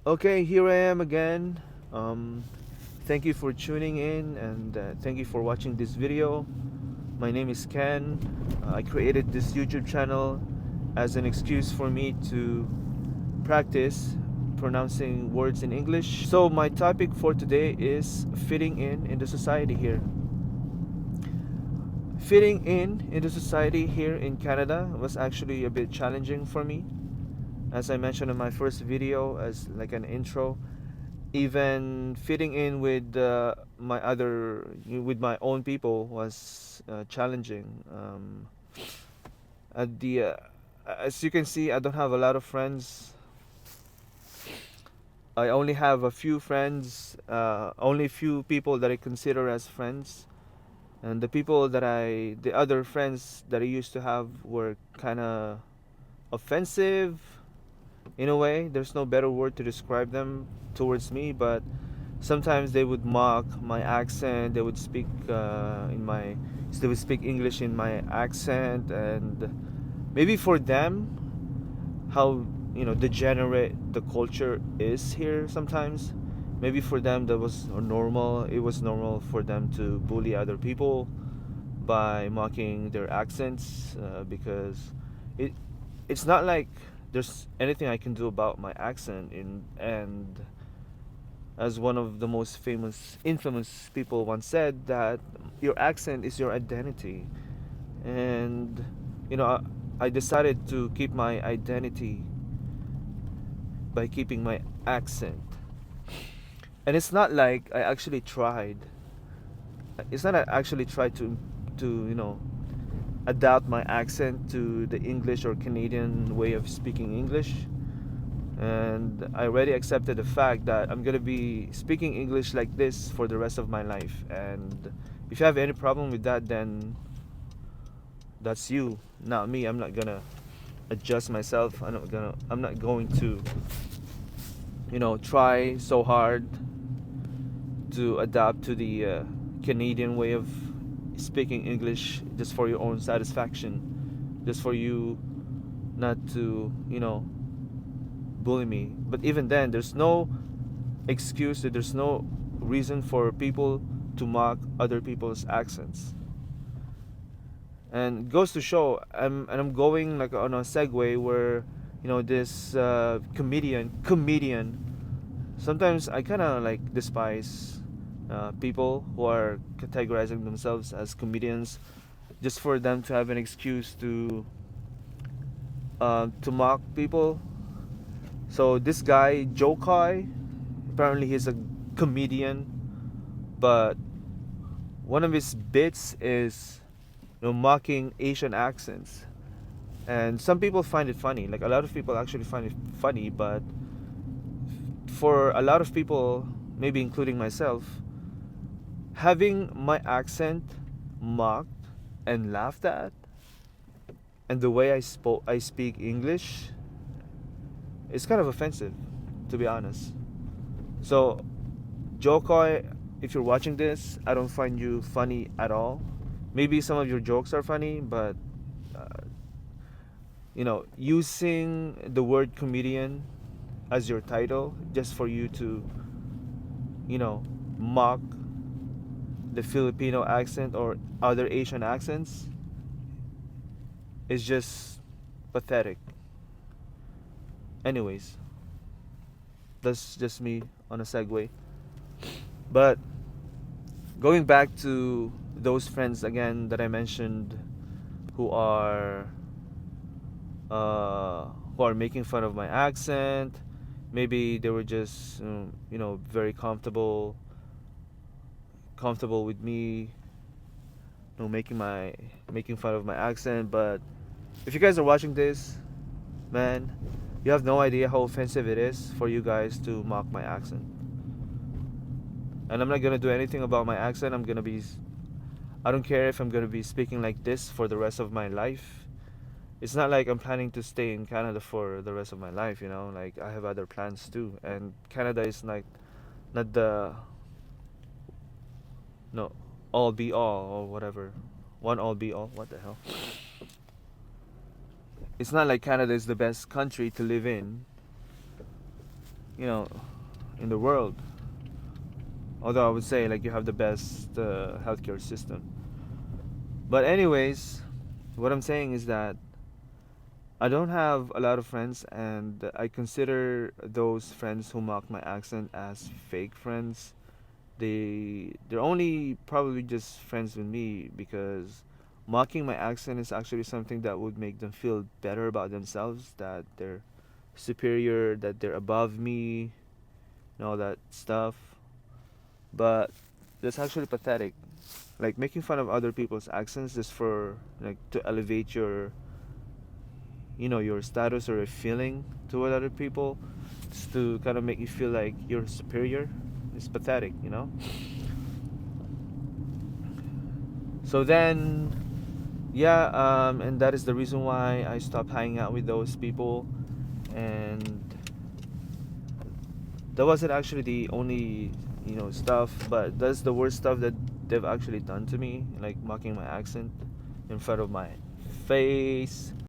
Okay, here I am again. Um, Thank you for tuning in and thank you for watching this video. My name is Ken. I created this YouTube channel as an excuse for me to practice pronouncing words in English. So my topic for today is fitting in the society here. Fitting in the society here in Canada was actually a bit challenging for me. As I mentioned in my first video as like an intro, even fitting in with my own people was challenging. At the As you can see, I don't have a lot of friends. I only have a few friends, only few people that I consider as friends, and the other friends that I used to have were kind of offensive in a way. There's no better word to describe them towards me, but sometimes they would mock my accent. They would speak English in my accent, and maybe for them, how degenerate the culture is here sometimes. Maybe for them that was normal. It was normal for them to bully other people by mocking their accents because it it's not like there's anything I can do about my accent and as one of the most infamous people once said, that your accent is your identity. And you know, I decided to keep my identity by keeping my accent. And it's not like I actually tried. It's not I actually tried to adapt my accent to the English or Canadian way of speaking English. And I already accepted the fact that I'm gonna be speaking English like this for the rest of my life. And if you have any problem with that, then that's you, not me. I'm not gonna adjust myself. I'm not going to try so hard to adapt to the Canadian way of speaking English just for your own satisfaction, just for you not to bully me. But even then, there's no excuse, there's no reason for people to mock other people's accents. And it goes to show, I'm going like on a segue where this comedian. Sometimes I kind of like despise people who are categorizing themselves as comedians just for them to have an excuse to mock people. So this guy Joe Kai, apparently he's a comedian, but one of his bits is mocking Asian accents. And some people find it funny. Like a lot of people actually find it funny, but for a lot of people, maybe including myself, having my accent mocked and laughed at, and the way I speak English, is kind of offensive, to be honest. So, Jokoy, if you're watching this, I don't find you funny at all. Maybe some of your jokes are funny, but uh, using the word comedian as your title just for you to mock the Filipino accent or other Asian accents is just pathetic. Anyways, that's just me on a segue. But going back to those friends again that I mentioned who are uh, who are making fun of my accent. Maybe they were just very comfortable with me making fun of my accent. But if you guys are watching this, man, you have no idea how offensive it is for you guys to mock my accent. And I'm not gonna do anything about my accent. I don't care if I'm gonna be speaking like this for the rest of my life. It's not like I'm planning to stay in Canada for the rest of my life, like I have other plans too. And Canada is like not the no all be all or whatever. One all be all. What the hell? It's not like Canada is the best country to live in. you know, in the world. Although I would say like you have the best healthcare system. But anyways, what I'm saying is that I don't have a lot of friends, and I consider those friends who mock my accent as fake friends. They're only probably just friends with me because mocking my accent is actually something that would make them feel better about themselves, that they're superior, that they're above me, and all that stuff. But that's actually pathetic. Like making fun of other people's accents just for like to elevate your your status or a feeling toward other people, just to kind of make you feel like you're superior. It's pathetic. So then, yeah, and that is the reason why I stopped hanging out with those people. And that wasn't actually the only stuff, but that's the worst stuff that they've actually done to me, like mocking my accent in front of my face.